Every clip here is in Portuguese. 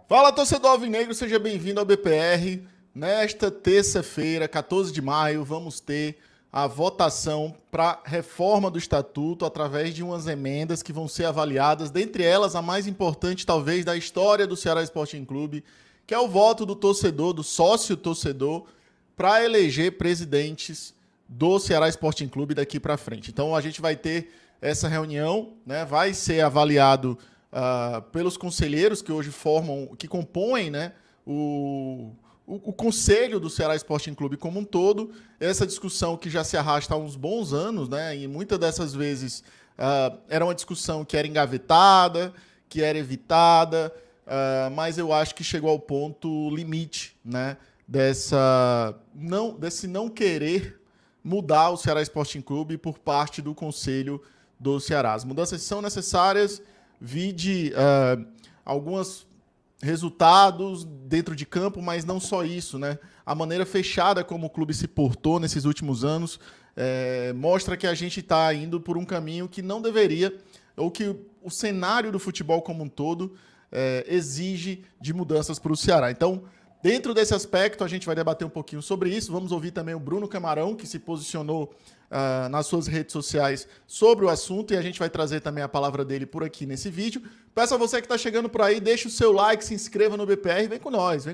Fala, torcedor alvinegro, seja bem-vindo ao BPR. Nesta terça-feira, 14 de maio, vamos ter a votação para reforma do estatuto através de umas emendas que vão ser avaliadas, dentre elas a mais importante talvez da história do Ceará Sporting Clube, que é o voto do torcedor, do sócio torcedor, para eleger presidentes do Ceará Sporting Clube daqui para frente. Então a gente vai ter essa reunião, né? Vai ser avaliado pelos conselheiros que hoje que compõem, né, o conselho do Ceará Sporting Clube como um todo. Essa discussão que já se arrasta há uns bons anos, né, e muitas dessas vezes era uma discussão que era engavetada, que era evitada, mas eu acho que chegou ao ponto limite, né, desse não querer mudar o Ceará Sporting Clube por parte do Conselho do Ceará. As mudanças são necessárias, vide alguns resultados dentro de campo, mas não só isso, né? A maneira fechada como o clube se portou nesses últimos anos mostra que a gente está indo por um caminho que não deveria, ou que o cenário do futebol como um todo exige de mudanças para o Ceará. Então, dentro desse aspecto, a gente vai debater um pouquinho sobre isso. Vamos ouvir também o Bruno Camarão, que se posicionou nas suas redes sociais sobre o assunto, e a gente vai trazer também a palavra dele por aqui nesse vídeo. Peço a você que está chegando por aí, deixe o seu like, se inscreva no BPR, vem com nós.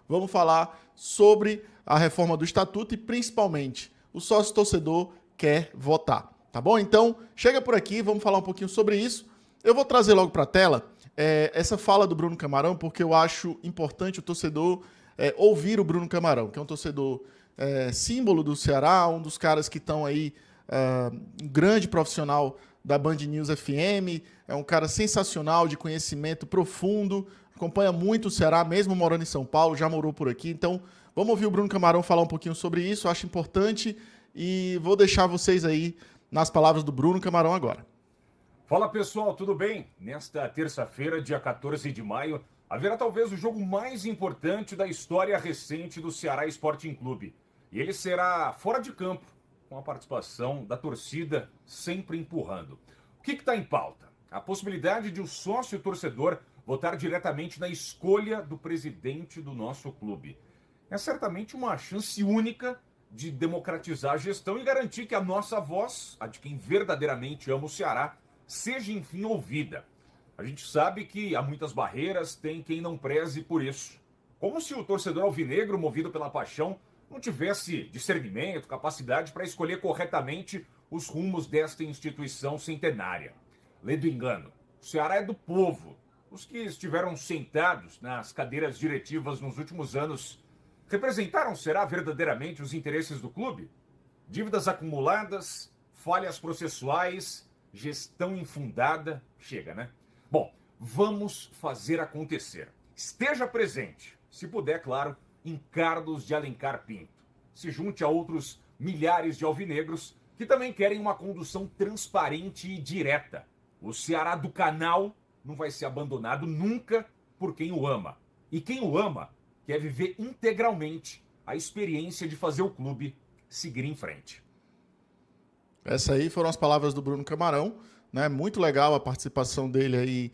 Vamos falar sobre a reforma do estatuto e, principalmente, o sócio torcedor quer votar, tá bom? Então, chega por aqui, vamos falar um pouquinho sobre isso. Eu vou trazer logo para a tela essa fala do Bruno Camarão, porque eu acho importante o torcedor ouvir o Bruno Camarão, que é um torcedor símbolo do Ceará, um dos caras que estão aí, um grande profissional da Band News FM, é um cara sensacional, de conhecimento profundo, acompanha muito o Ceará, mesmo morando em São Paulo, já morou por aqui. Então, vamos ouvir o Bruno Camarão falar um pouquinho sobre isso, acho importante, e vou deixar vocês aí nas palavras do Bruno Camarão agora. Fala pessoal, tudo bem? Nesta terça-feira, dia 14 de maio, haverá talvez o jogo mais importante da história recente do Ceará Sporting Clube. E ele será fora de campo, com a participação da torcida sempre empurrando. O que está em pauta? A possibilidade de o sócio torcedor votar diretamente na escolha do presidente do nosso clube. É certamente uma chance única de democratizar a gestão e garantir que a nossa voz, a de quem verdadeiramente ama o Ceará, seja enfim ouvida. A gente sabe que há muitas barreiras, tem quem não preze por isso. Como se o torcedor alvinegro, movido pela paixão, não tivesse discernimento, capacidade para escolher corretamente os rumos desta instituição centenária. Lê do engano, o Ceará é do povo. Os que estiveram sentados nas cadeiras diretivas nos últimos anos representaram, será, verdadeiramente os interesses do clube? Dívidas acumuladas, falhas processuais, gestão infundada, chega, né? Bom, vamos fazer acontecer. Esteja presente, se puder, claro, em Carlos de Alencar Pinto. Se junte a outros milhares de alvinegros que também querem uma condução transparente e direta. O Ceará do canal não vai ser abandonado nunca por quem o ama. E quem o ama quer viver integralmente a experiência de fazer o clube seguir em frente. Essas aí foram as palavras do Bruno Camarão, né? Muito legal a participação dele aí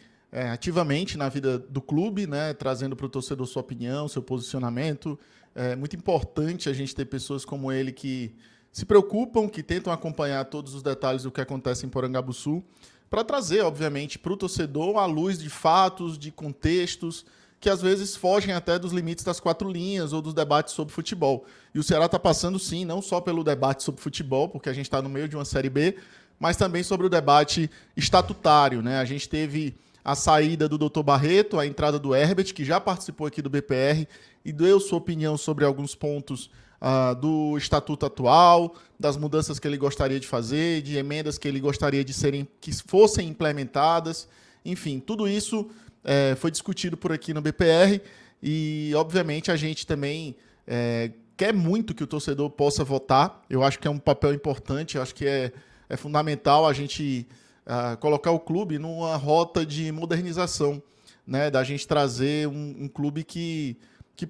ativamente na vida do clube, né? Trazendo para o torcedor sua opinião, seu posicionamento. É muito importante a gente ter pessoas como ele que se preocupam, que tentam acompanhar todos os detalhes do que acontece em Porangabuçu, para trazer, obviamente, para o torcedor a luz de fatos, de contextos, que às vezes fogem até dos limites das quatro linhas ou dos debates sobre futebol. E o Ceará está passando, sim, não só pelo debate sobre futebol, porque a gente está no meio de uma Série B, mas também sobre o debate estatutário, né? A gente teve a saída do Dr. Barreto, a entrada do Herbert, que já participou aqui do BPR e deu sua opinião sobre alguns pontos do estatuto atual, das mudanças que ele gostaria de fazer, de emendas que ele gostaria que fossem implementadas. Enfim, tudo isso foi discutido por aqui no BPR e, obviamente, a gente também quer muito que o torcedor possa votar. Eu acho que é um papel importante, eu acho que é fundamental a gente colocar o clube numa rota de modernização, né? Da gente trazer um clube que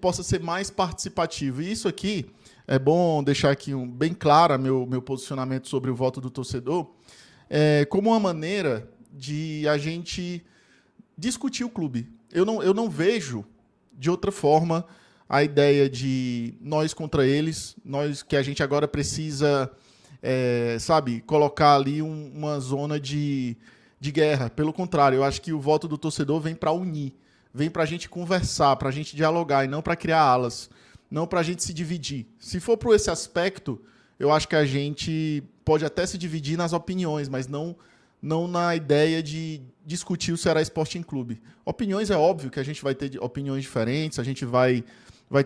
possa ser mais participativo. E isso aqui, é bom deixar aqui bem claro meu posicionamento sobre o voto do torcedor, como uma maneira de a gente discutir o clube. Eu não vejo de outra forma a ideia de nós contra eles, nós que a gente agora precisa, colocar ali uma zona de guerra. Pelo contrário, eu acho que o voto do torcedor vem para unir, vem para a gente conversar, para a gente dialogar e não para criar alas, não para a gente se dividir. Se for por esse aspecto, eu acho que a gente pode até se dividir nas opiniões, mas não na ideia de discutir o Ceará Sporting Clube. Opiniões, é óbvio que a gente vai ter opiniões diferentes, a gente vai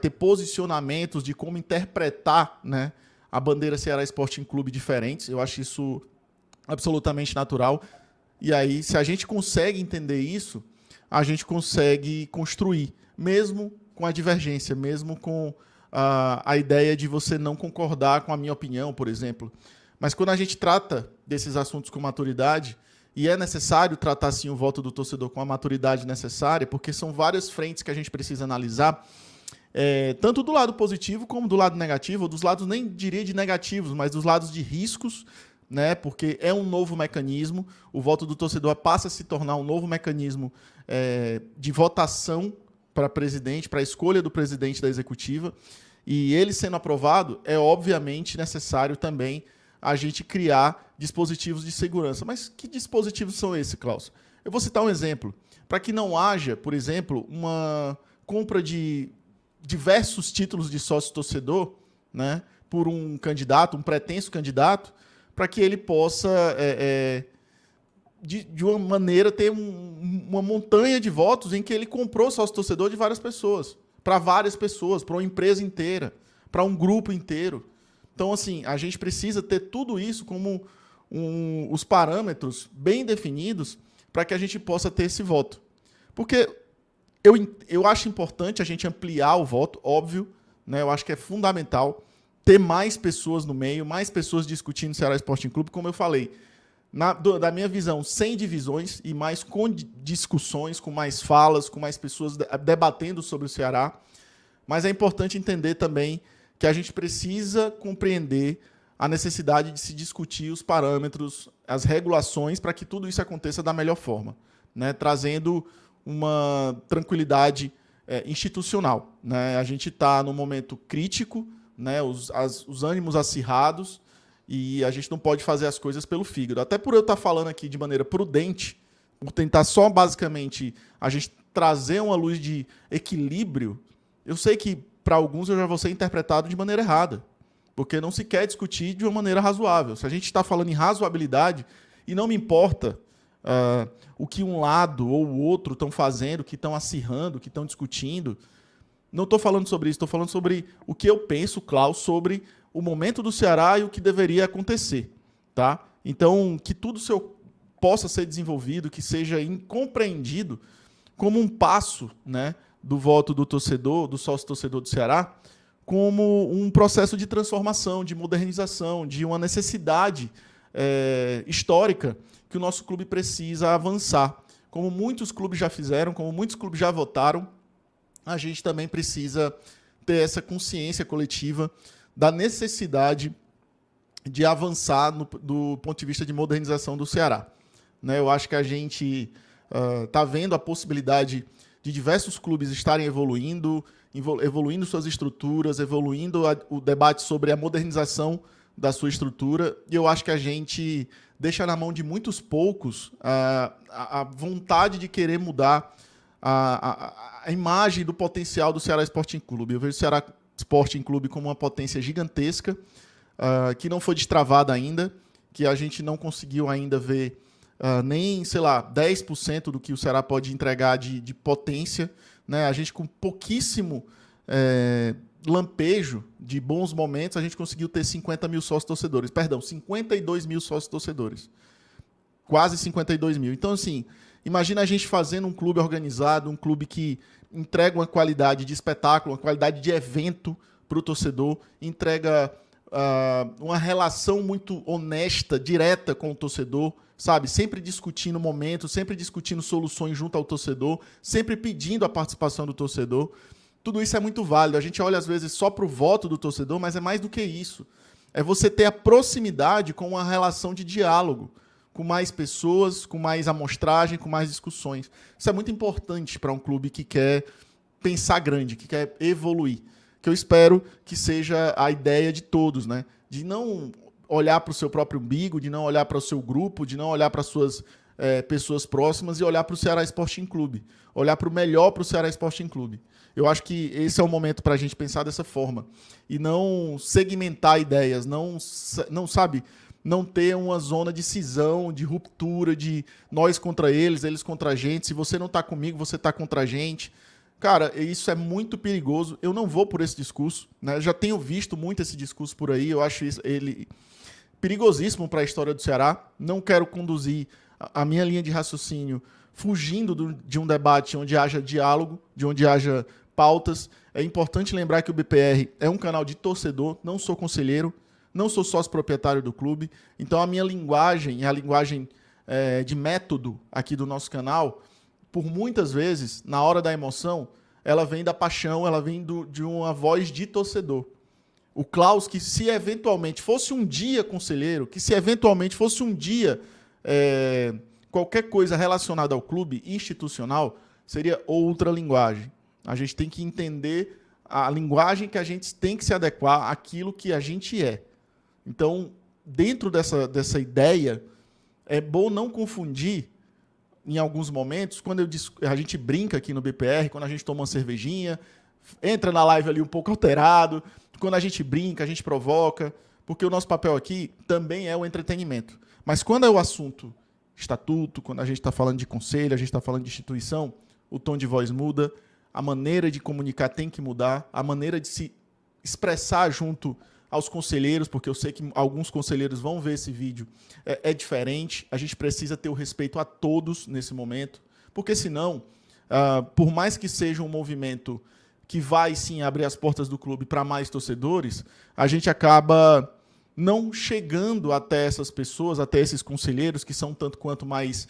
ter posicionamentos de como interpretar, né, a bandeira Ceará Sporting Clube diferentes. Eu acho isso absolutamente natural. E aí, se a gente consegue entender isso, a gente consegue construir, mesmo com a divergência, mesmo com a ideia de você não concordar com a minha opinião, por exemplo. Mas quando a gente trata desses assuntos com maturidade, e é necessário tratar, sim, o voto do torcedor com a maturidade necessária, porque são várias frentes que a gente precisa analisar, tanto do lado positivo como do lado negativo, ou dos lados, nem diria de negativos, mas dos lados de riscos, né? Porque é um novo mecanismo, o voto do torcedor passa a se tornar um novo mecanismo de votação para presidente, para a escolha do presidente da executiva, e ele sendo aprovado, é obviamente necessário também a gente criar dispositivos de segurança. Mas que dispositivos são esses, Klaus? Eu vou citar um exemplo. Para que não haja, por exemplo, uma compra de diversos títulos de sócio-torcedor, né, por um candidato, um pretenso candidato, para que ele possa, de uma maneira, ter uma montanha de votos em que ele comprou sócio-torcedor de várias pessoas, para uma empresa inteira, para um grupo inteiro. Então, assim, a gente precisa ter tudo isso como os parâmetros bem definidos para que a gente possa ter esse voto. Porque eu acho importante a gente ampliar o voto, óbvio, né? Eu acho que é fundamental ter mais pessoas no meio, mais pessoas discutindo o Ceará Sporting Clube, como eu falei. Da minha visão, sem divisões e mais com discussões, com mais falas, com mais pessoas debatendo sobre o Ceará. Mas é importante entender também que a gente precisa compreender a necessidade de se discutir os parâmetros, as regulações, para que tudo isso aconteça da melhor forma, né? Trazendo uma tranquilidade institucional, né? A gente está num momento crítico, né? Os ânimos acirrados, e a gente não pode fazer as coisas pelo fígado. Até por eu estar falando aqui de maneira prudente, por tentar só basicamente a gente trazer uma luz de equilíbrio, eu sei que para alguns eu já vou ser interpretado de maneira errada, porque não se quer discutir de uma maneira razoável. Se a gente está falando em razoabilidade, e não me importa o que um lado ou o outro estão fazendo, que estão acirrando, que estão discutindo, não estou falando sobre isso, estou falando sobre o que eu penso, Klaus, sobre o momento do Ceará e o que deveria acontecer. Tá? Então, que tudo possa ser desenvolvido, que seja compreendido como um passo, né, do voto do torcedor, do sócio-torcedor do Ceará, como um processo de transformação, de modernização, de uma necessidade histórica que o nosso clube precisa avançar. Como muitos clubes já fizeram, como muitos clubes já votaram, a gente também precisa ter essa consciência coletiva da necessidade de avançar do ponto de vista de modernização do Ceará. Né? Eu acho que a gente está vendo a possibilidade de diversos clubes estarem evoluindo suas estruturas, evoluindo o debate sobre a modernização da sua estrutura, e eu acho que a gente deixa na mão de muitos poucos a vontade de querer mudar a imagem do potencial do Ceará Sporting Clube. Eu vejo o Ceará Sporting Clube como uma potência gigantesca, que não foi destravada ainda, que a gente não conseguiu ainda ver nem, 10% do que o Ceará pode entregar de potência, né? A gente, com pouquíssimo lampejo de bons momentos, a gente conseguiu ter 50 mil sócios-torcedores. Perdão, 52 mil sócios-torcedores. Quase 52 mil. Então, assim, imagina a gente fazendo um clube organizado, um clube que entrega uma qualidade de espetáculo, uma qualidade de evento para o torcedor, entrega uma relação muito honesta, direta com o torcedor, sabe? Sempre discutindo momentos, sempre discutindo soluções junto ao torcedor, sempre pedindo a participação do torcedor. Tudo isso é muito válido. A gente olha, às vezes, só para o voto do torcedor, mas é mais do que isso. É você ter a proximidade com uma relação de diálogo. com mais pessoas, com mais amostragem, com mais discussões. Isso é muito importante para um clube que quer pensar grande, que quer evoluir. Que eu espero que seja a ideia de todos, né? De não olhar para o seu próprio umbigo, de não olhar para o seu grupo, de não olhar para as suas pessoas próximas e olhar para o Ceará Sporting Clube. Olhar para o melhor para o Ceará Sporting Clube. Eu acho que esse é o momento para a gente pensar dessa forma. E não segmentar ideias, não sabe, não ter uma zona de cisão, de ruptura, de nós contra eles, eles contra a gente. Se você não está comigo, você está contra a gente. Cara, isso é muito perigoso. Eu não vou por esse discurso, né? Eu já tenho visto muito esse discurso por aí. Eu acho ele perigosíssimo para a história do Ceará. Não quero conduzir a minha linha de raciocínio fugindo de um debate onde haja diálogo, de onde haja pautas. É importante lembrar que o BPR é um canal de torcedor, não sou conselheiro, não sou sócio proprietário do clube. Então a minha linguagem, a linguagem de método aqui do nosso canal, por muitas vezes, na hora da emoção, ela vem da paixão, ela vem de uma voz de torcedor. O Klaus, que se eventualmente fosse um dia conselheiro, que se eventualmente fosse um dia qualquer coisa relacionada ao clube institucional, seria outra linguagem. A gente tem que entender a linguagem que a gente tem que se adequar àquilo que a gente é. Então, dentro dessa ideia, é bom não confundir, em alguns momentos, quando a gente brinca aqui no BPR, quando a gente toma uma cervejinha, entra na live ali um pouco alterado, quando a gente brinca, a gente provoca, porque o nosso papel aqui também é o entretenimento. Mas quando é o assunto estatuto, quando a gente está falando de conselho, a gente está falando de instituição, o tom de voz muda, a maneira de comunicar tem que mudar, a maneira de se expressar junto aos conselheiros, porque eu sei que alguns conselheiros vão ver esse vídeo, é diferente. A gente precisa ter o respeito a todos nesse momento, porque senão, por mais que seja um movimento que vai sim abrir as portas do clube para mais torcedores, a gente acaba não chegando até essas pessoas, até esses conselheiros que são tanto quanto mais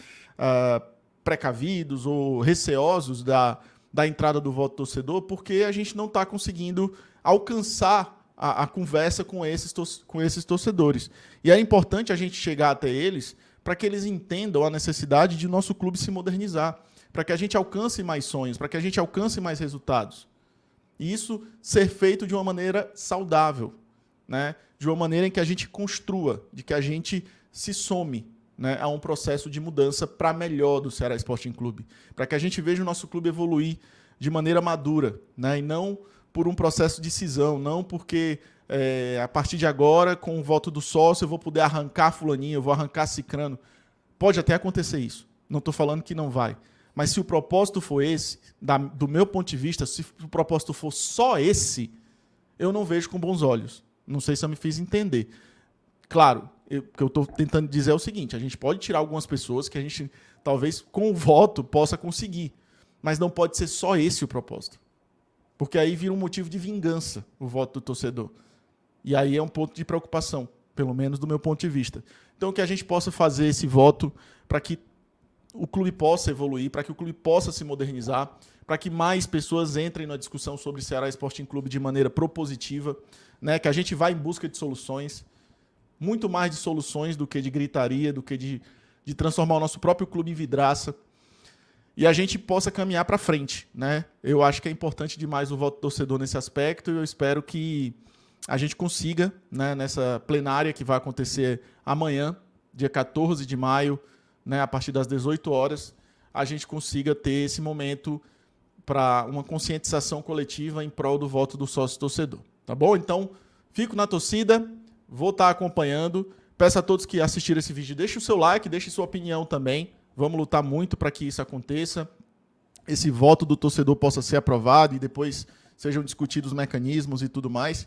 precavidos ou receosos da entrada do voto torcedor, porque a gente não está conseguindo alcançar a conversa com esses torcedores. E é importante a gente chegar até eles para que eles entendam a necessidade de nosso clube se modernizar, para que a gente alcance mais sonhos, para que a gente alcance mais resultados. E isso ser feito de uma maneira saudável, né? De uma maneira em que a gente construa, de que a gente se some, né, a um processo de mudança para melhor do Ceará Sporting Clube, para que a gente veja o nosso clube evoluir de maneira madura, né, e não por um processo de cisão, não porque a partir de agora, com o voto do sócio, eu vou poder arrancar fulaninho, eu vou arrancar cicrano. Pode até acontecer isso, não estou falando que não vai. Mas se o propósito for esse, do meu ponto de vista, se o propósito for só esse, eu não vejo com bons olhos. Não sei se eu me fiz entender. Claro, o que eu estou tentando dizer é o seguinte, a gente pode tirar algumas pessoas que a gente, talvez, com o voto, possa conseguir. Mas não pode ser só esse o propósito. Porque aí vira um motivo de vingança o voto do torcedor. E aí é um ponto de preocupação, pelo menos do meu ponto de vista. Então, que a gente possa fazer esse voto para que o clube possa evoluir, para que o clube possa se modernizar, para que mais pessoas entrem na discussão sobre o Ceará Sporting Clube de maneira propositiva, né? Que a gente vá em busca de soluções, muito mais de soluções do que de gritaria, do que de transformar o nosso próprio clube em vidraça, e a gente possa caminhar para frente, né? Eu acho que é importante demais o voto do torcedor nesse aspecto, e eu espero que a gente consiga, né, nessa plenária que vai acontecer amanhã, dia 14 de maio, né, a partir das 18 horas, a gente consiga ter esse momento para uma conscientização coletiva em prol do voto do sócio-torcedor. Tá bom? Então, fico na torcida, vou estar acompanhando. Peço a todos que assistiram esse vídeo, deixe o seu like, deixe sua opinião também. Vamos lutar muito para que isso aconteça. Esse voto do torcedor possa ser aprovado e depois sejam discutidos os mecanismos e tudo mais.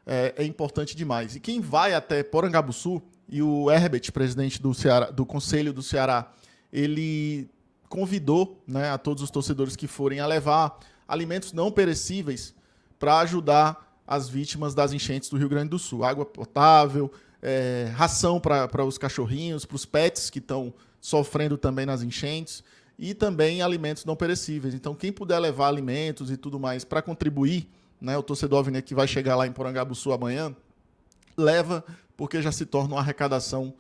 É importante demais. E quem vai até Porangabuçu, e o Herbert, presidente do Conselho do Ceará, ele convidou, né, a todos os torcedores que forem a levar alimentos não perecíveis para ajudar as vítimas das enchentes do Rio Grande do Sul. Água potável, ração para os cachorrinhos, para os pets que estão sofrendo também nas enchentes, e também alimentos não perecíveis. Então, quem puder levar alimentos e tudo mais para contribuir, né, o torcedor alvinegro que vai chegar lá em Porangabuçu amanhã, leva, porque já se torna uma arrecadação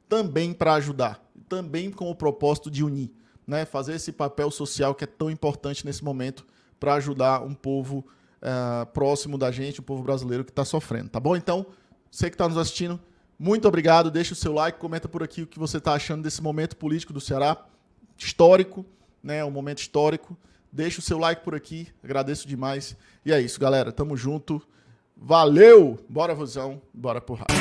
também para ajudar, também com o propósito de unir, né? Fazer esse papel social que é tão importante nesse momento para ajudar um povo próximo da gente, o povo brasileiro que está sofrendo, tá bom? Então, você que está nos assistindo, muito obrigado, deixa o seu like, comenta por aqui o que você está achando desse momento político do Ceará, histórico, né? Um momento histórico. Deixa o seu like por aqui, agradeço demais. E é isso, galera, tamo junto. Valeu! Bora, Vozão, bora porrada.